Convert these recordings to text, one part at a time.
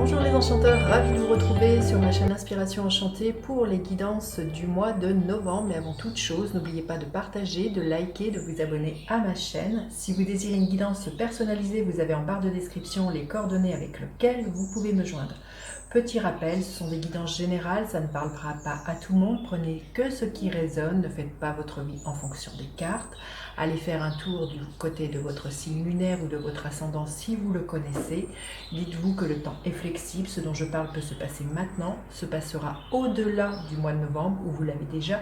Bonjour les enchanteurs, ravi de vous retrouver sur ma chaîne Inspiration Enchantée pour les guidances du mois de novembre. Mais avant toute chose, n'oubliez pas de partager, de liker, de vous abonner à ma chaîne. Si vous désirez une guidance personnalisée, vous avez en barre de description les coordonnées avec lesquelles vous pouvez me joindre. Petit rappel, ce sont des guidances générales, ça ne parlera pas à tout le monde. Prenez que ce qui résonne, ne faites pas votre vie en fonction des cartes. Allez faire un tour du côté de votre signe lunaire ou de votre ascendant si vous le connaissez. Dites-vous que le temps est flexible, ce dont je parle peut se passer maintenant, se passera au-delà du mois de novembre où vous l'avez déjà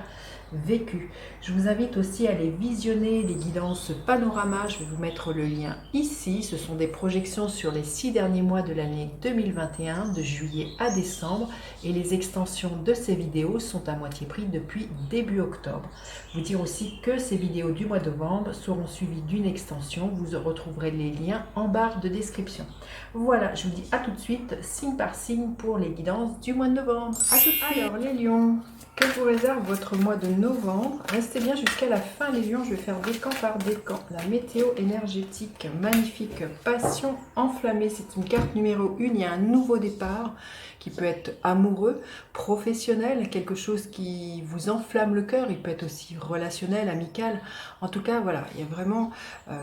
vécu. Je vous invite aussi à aller visionner les guidances panorama, je vais vous mettre le lien ici. Ce sont des projections sur les 6 derniers mois de l'année 2021, de juillet à décembre, et les extensions de ces vidéos sont à moitié prix depuis début octobre. Vous dire aussi que ces vidéos du mois de novembre seront suivies d'une extension, vous retrouverez les liens en barre de description. Voilà, je vous dis à tout de suite, signe par signe pour les guidances du mois de novembre. À tout de suite. Alors les lions, que vous réserve votre mois de novembre? Restez bien jusqu'à la fin les lions, je vais faire décan par décan. La météo énergétique, magnifique, passion enflammée, c'est une carte numéro 1, il y a un nouveau départ qui peut être amoureux, professionnel, quelque chose qui vous enflamme le cœur, il peut être aussi relationnel, amical. En tout cas, voilà, il y a vraiment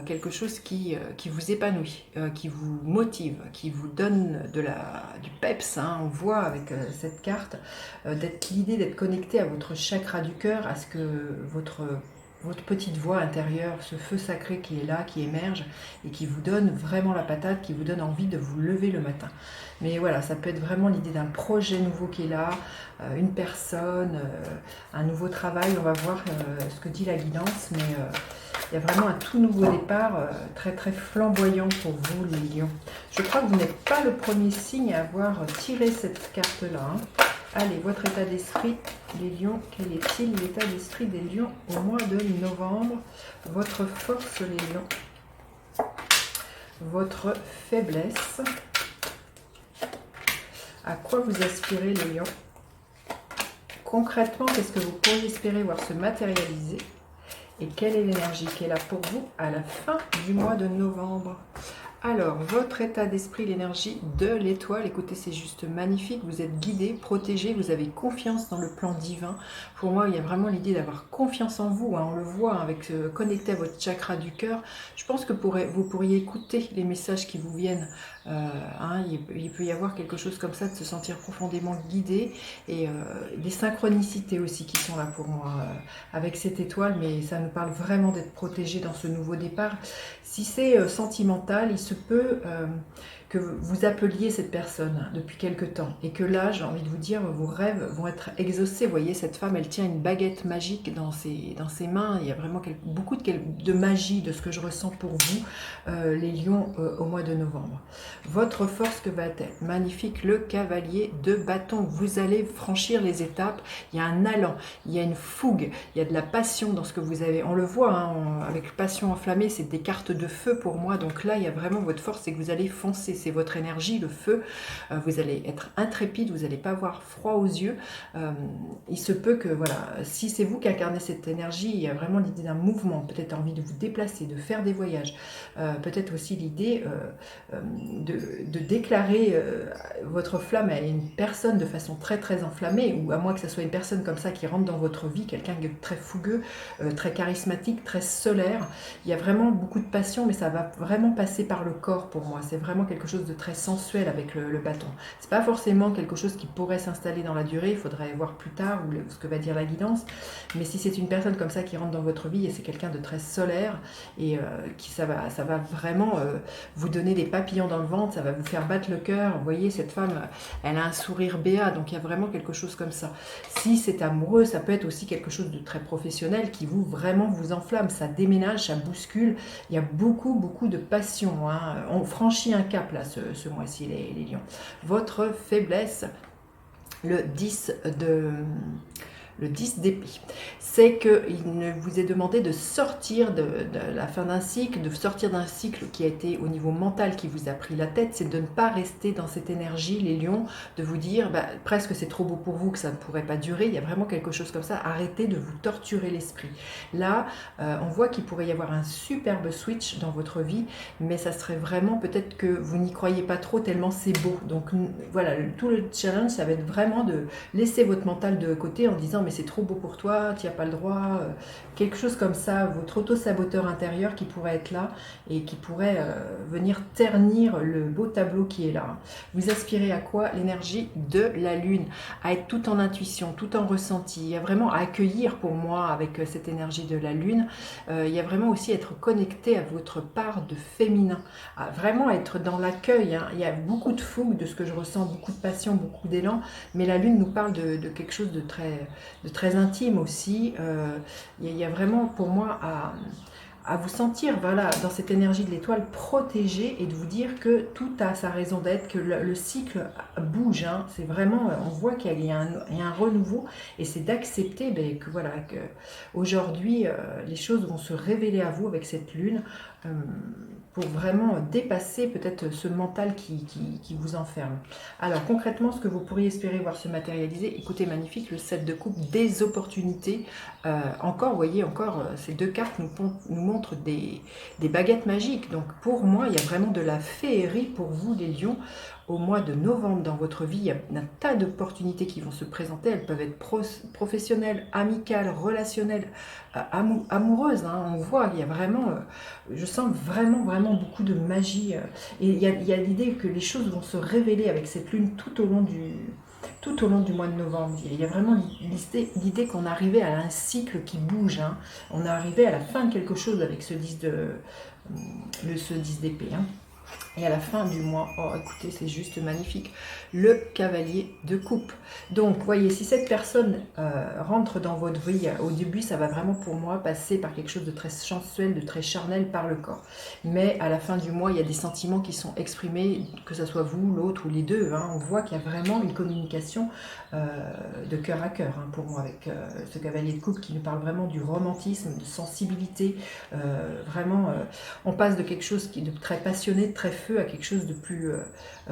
quelque chose qui vous épanouit, qui vous motive, qui vous donne du peps. Hein. On voit avec cette carte l'idée d'être connecté à votre chakra du cœur, à ce que votre petite voix intérieure, ce feu sacré qui est là, qui émerge et qui vous donne vraiment la patate, qui vous donne envie de vous lever le matin. Mais voilà, ça peut être vraiment l'idée d'un projet nouveau qui est là, une personne, un nouveau travail. On va voir ce que dit la guidance, mais il y a vraiment un tout nouveau départ, très très flamboyant pour vous les lions. Je crois que vous n'êtes pas le premier signe à avoir tiré cette carte-là. Hein. Allez, votre état d'esprit, les lions, quel est-il l'état d'esprit des lions au mois de novembre? Votre force, les lions. Votre faiblesse. À quoi vous aspirez, les lions? Concrètement, qu'est-ce que vous pourriez espérer voir se matérialiser? Et quelle est l'énergie qui est là pour vous à la fin du mois de novembre? Alors, votre état d'esprit, l'énergie de l'étoile, écoutez, c'est juste magnifique, vous êtes guidé, protégé, vous avez confiance dans le plan divin. Pour moi, il y a vraiment l'idée d'avoir confiance en vous, hein, on le voit, hein, avec connecté à votre chakra du cœur. Je pense que vous pourriez écouter les messages qui vous viennent. Hein, il peut y avoir quelque chose comme ça, de se sentir profondément guidé, et des synchronicités aussi qui sont là pour moi avec cette étoile, mais ça nous parle vraiment d'être protégé dans ce nouveau départ. Si c'est sentimental, il se peut que vous appeliez cette personne depuis quelque temps et que là, j'ai envie de vous dire, vos rêves vont être exaucés. Vous voyez, cette femme, elle tient une baguette magique dans ses mains. Il y a vraiment beaucoup de magie de ce que je ressens pour vous, les lions, au mois de novembre. Votre force, que va-t-elle? Magnifique, le cavalier de bâton. Vous allez franchir les étapes. Il y a un allant, il y a une fougue, il y a de la passion dans ce que vous avez. On le voit, hein, avec passion enflammée, c'est des cartes de feu pour moi. Donc là, il y a vraiment votre force, c'est que vous allez foncer. C'est votre énergie, le feu. Vous allez être intrépide, vous n'allez pas avoir froid aux yeux. Il se peut que, voilà, si c'est vous qui incarnez cette énergie, il y a vraiment l'idée d'un mouvement, peut-être envie de vous déplacer, de faire des voyages, peut-être aussi l'idée de déclarer votre flamme à une personne de façon très très enflammée, ou à moins que ce soit une personne comme ça qui rentre dans votre vie, quelqu'un de très fougueux, très charismatique, très solaire. Il y a vraiment beaucoup de passion, mais ça va vraiment passer par le corps pour moi. C'est vraiment quelque chose de très sensuel avec le bâton. C'est pas forcément quelque chose qui pourrait s'installer dans la durée, il faudrait voir plus tard ce que va dire la guidance, mais si c'est une personne comme ça qui rentre dans votre vie et c'est quelqu'un de très solaire et ça va vraiment vous donner des papillons dans le ventre, ça va vous faire battre le cœur. Vous voyez, cette femme, elle a un sourire béat, donc il y a vraiment quelque chose comme ça. Si c'est amoureux, ça peut être aussi quelque chose de très professionnel qui vraiment vous enflamme, ça déménage, ça bouscule, il y a beaucoup beaucoup de passion, hein. On franchit un cap là ce mois-ci, les lions. Votre faiblesse, le 10 le 10 d'épée. C'est qu'il ne vous est demandé de sortir de la fin d'un cycle, de sortir d'un cycle qui a été au niveau mental, qui vous a pris la tête, c'est de ne pas rester dans cette énergie, les lions, de vous dire bah, presque c'est trop beau pour vous, que ça ne pourrait pas durer, il y a vraiment quelque chose comme ça, arrêtez de vous torturer l'esprit. Là, on voit qu'il pourrait y avoir un superbe switch dans votre vie, mais ça serait vraiment peut-être que vous n'y croyez pas trop tellement c'est beau. Donc voilà, tout le challenge, ça va être vraiment de laisser votre mental de côté en disant mais c'est trop beau pour toi, tu n'y as pas le droit, quelque chose comme ça, votre auto-saboteur intérieur qui pourrait être là et qui pourrait venir ternir le beau tableau qui est là. Vous aspirez à quoi? L'énergie de la lune, à être tout en intuition, tout en ressenti, il y a vraiment à accueillir pour moi avec cette énergie de la lune, il y a vraiment aussi être connecté à votre part de féminin, à vraiment être dans l'accueil, hein. Il y a beaucoup de fougue de ce que je ressens, beaucoup de passion, beaucoup d'élan, mais la lune nous parle de quelque chose de très intime aussi, il y a vraiment pour moi à vous sentir voilà, dans cette énergie de l'étoile protégée et de vous dire que tout a sa raison d'être, que le cycle bouge, hein. C'est vraiment, on voit qu'il y a un renouveau et c'est d'accepter ben, que voilà, que aujourd'hui les choses vont se révéler à vous avec cette lune pour vraiment dépasser peut-être ce mental qui vous enferme. Alors concrètement, ce que vous pourriez espérer voir se matérialiser, écoutez, magnifique, le 7 de coupe, des opportunités. Encore, vous voyez, encore, ces deux cartes nous montrent des baguettes magiques. Donc pour moi, il y a vraiment de la féerie pour vous, les lions. Au mois de novembre, dans votre vie, il y a un tas d'opportunités qui vont se présenter. Elles peuvent être professionnelles, amicales, relationnelles, amoureuses. Hein. On voit, il y a vraiment, je sens vraiment beaucoup de magie. Et il y a l'idée que les choses vont se révéler avec cette lune tout au long du mois de novembre. Il y a vraiment l'idée qu'on est arrivé à un cycle qui bouge. Hein. On est arrivé à la fin de quelque chose avec ce 10 d'épée. Hein. Et à la fin du mois, oh écoutez, c'est juste magnifique, le cavalier de coupe. Donc, voyez, si cette personne rentre dans votre vie, au début, ça va vraiment pour moi passer par quelque chose de très sensuel, de très charnel par le corps. Mais à la fin du mois, il y a des sentiments qui sont exprimés, que ce soit vous, l'autre ou les deux. Hein. On voit qu'il y a vraiment une communication de cœur à cœur, hein, pour moi, avec ce cavalier de coupe qui nous parle vraiment du romantisme, de sensibilité. Vraiment, on passe de quelque chose de très passionné, de très feu à quelque chose de plus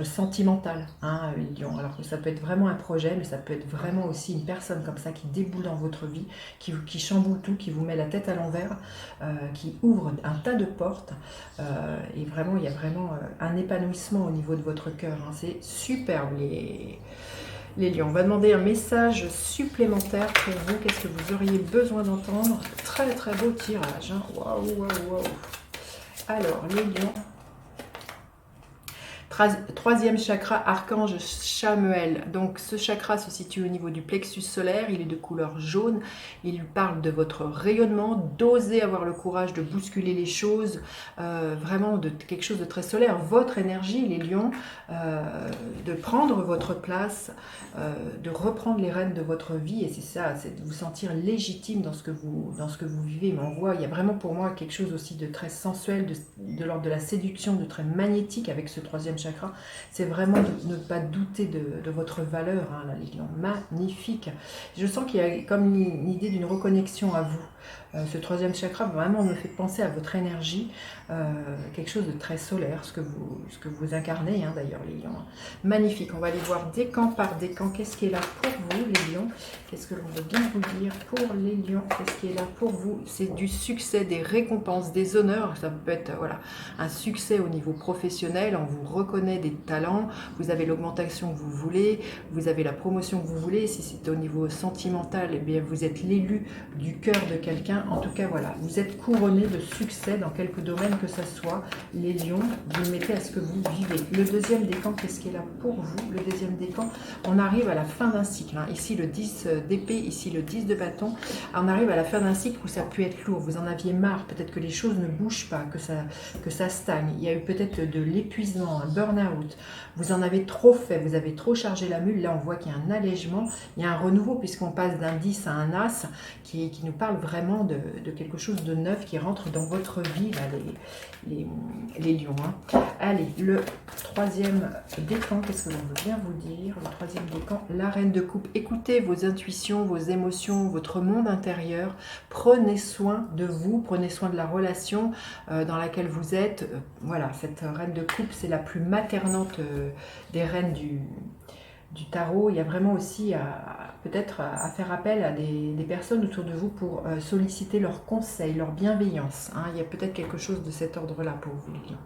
sentimental, hein, les lions. Alors que ça peut être vraiment un projet, mais ça peut être vraiment aussi une personne comme ça qui déboule dans votre vie, qui chamboule tout, qui vous met la tête à l'envers, qui ouvre un tas de portes. Et vraiment, il y a vraiment un épanouissement au niveau de votre cœur. Hein. C'est superbe, les lions. On va demander un message supplémentaire pour vous. Qu'est-ce que vous auriez besoin d'entendre? Très beau tirage. Hein. Waouh. Alors, les lions. Troisième chakra, archange Chamuel. Donc ce chakra se situe au niveau du plexus solaire, il est de couleur jaune, il parle de votre rayonnement, d'oser avoir le courage de bousculer les choses, vraiment de quelque chose de très solaire, votre énergie les lions, de prendre votre place, de reprendre les rênes de votre vie, et c'est ça, c'est de vous sentir légitime dans ce que vous vivez. Mais on voit, il y a vraiment pour moi quelque chose aussi de très sensuel, de l'ordre de la séduction, de très magnétique avec ce troisième chakra. C'est vraiment de ne pas douter de votre valeur, hein, là, les lions. Magnifique. Je sens qu'il y a comme une idée d'une reconnexion à vous. Ce troisième chakra vraiment me fait penser à votre énergie, quelque chose de très solaire, ce que vous incarnez, hein, d'ailleurs les lions. Magnifique, on va aller voir décan par décan, qu'est-ce qui est là pour vous les lions, qu'est-ce que l'on veut bien vous dire pour les lions, qu'est-ce qui est là pour vous, c'est du succès, des récompenses, des honneurs, ça peut être voilà, un succès au niveau professionnel, on vous reconnaît des talents, vous avez l'augmentation que vous voulez, vous avez la promotion que vous voulez, si c'est au niveau sentimental, eh bien vous êtes l'élu du cœur de quelqu'un. En tout cas, voilà, vous êtes couronné de succès dans quelques domaines que ce soit. Les lions, vous le mettez à ce que vous vivez. Le deuxième décan, qu'est-ce qui est là pour vous? Le deuxième décan, on arrive à la fin d'un cycle. Hein. Ici, le 10 d'épée, ici, le 10 de bâton. On arrive à la fin d'un cycle où ça a pu être lourd. Vous en aviez marre. Peut-être que les choses ne bougent pas, que ça stagne. Il y a eu peut-être de l'épuisement, un burn-out. Vous en avez trop fait. Vous avez trop chargé la mule. Là, on voit qu'il y a un allègement. Il y a un renouveau puisqu'on passe d'un 10 à un as qui nous parle vraiment vraiment de quelque chose de neuf qui rentre dans votre vie, là, les lions. Hein. Allez, le troisième décan, qu'est-ce que l'on veut bien vous dire? Le troisième décan, la reine de coupe. Écoutez vos intuitions, vos émotions, votre monde intérieur. Prenez soin de vous, prenez soin de la relation dans laquelle vous êtes. Voilà, cette reine de coupe, c'est la plus maternante des reines du tarot. Il y a vraiment aussi peut-être à faire appel à des personnes autour de vous pour solliciter leurs conseils, leur bienveillance. Hein. Il y a peut-être quelque chose de cet ordre-là pour vous, les lions,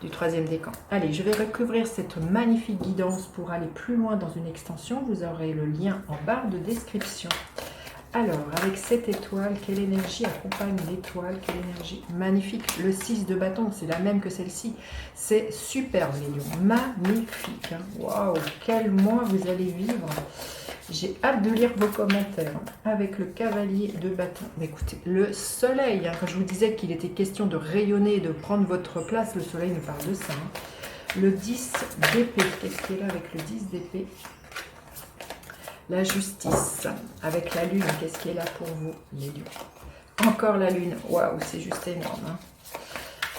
du troisième décan. Allez, je vais recouvrir cette magnifique guidance pour aller plus loin dans une extension. Vous aurez le lien en barre de description. Alors, avec cette étoile, quelle énergie accompagne l'étoile? Quelle énergie magnifique. Le 6 de bâton, c'est la même que celle-ci. C'est superbe, les lions. Magnifique. Waouh, quel mois vous allez vivre. J'ai hâte de lire vos commentaires. Avec le cavalier de bâton. Écoutez, le soleil, hein, quand je vous disais qu'il était question de rayonner et de prendre votre place, le soleil nous parle de ça. Hein. Le 10 d'épée. Qu'est-ce qu'il y a là avec le 10 d'épée? La justice, avec la lune, qu'est-ce qui est là pour vous, les lions? Encore la lune, waouh, c'est juste énorme. Hein.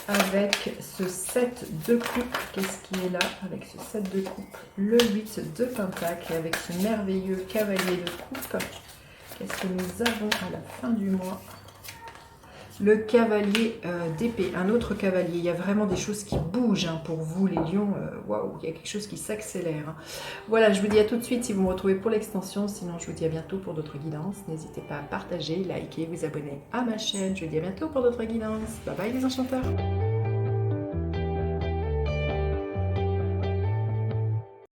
Avec ce 7 de coupe, qu'est-ce qui est là? Avec ce 7 de coupe, le 8 de pentacle, et avec ce merveilleux cavalier de coupe, qu'est-ce que nous avons à la fin du mois? Le cavalier d'épée, un autre cavalier. Il y a vraiment des choses qui bougent hein, pour vous, les lions. Waouh, il y a quelque chose qui s'accélère. Hein. Voilà, je vous dis à tout de suite si vous me retrouvez pour l'extension. Sinon, je vous dis à bientôt pour d'autres guidances. N'hésitez pas à partager, liker, vous abonner à ma chaîne. Je vous dis à bientôt pour d'autres guidances. Bye bye les enchanteurs.